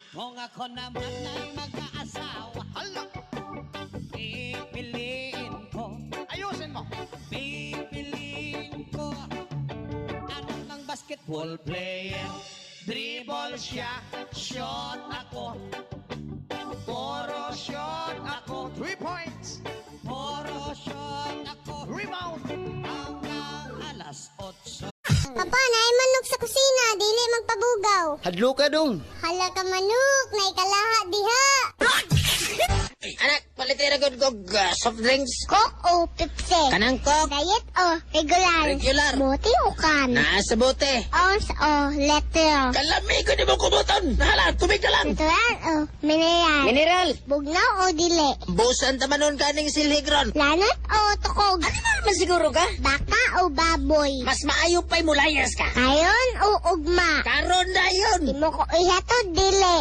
Kung ako naman ay mag-aasawa, Hala, pipiliin ko, ayusin mo. pipiliin ko anong basketball player. Dribble siya, shot ako, puro shot ako, 3 points. puro shot ako, Rebound. hanggang alas 8. Papa, naay manok sa kusina, dili magpabugaw. Hadlo ka dong. Hala ka manok, naay kalaha diha. Anak, palitira gud kog soft drinks. Coke o Pepsi? Kanang kog. Diet o regular? Regular. Buti o kan? Naa sa bote. Ounce o letter? Kalami ko di mo kumuton. Nahala, tubig na lang. Natural o mineral? Mineral. Bugnaw o dili? Busan tamanon kaning silhigron. Lanot o tukog? Animal man siguro ka? Baka o baboy? Mas maayo pa'y mulayas ka. Kayon o ugma? Karon na yun. Di mo ko ihatod dili?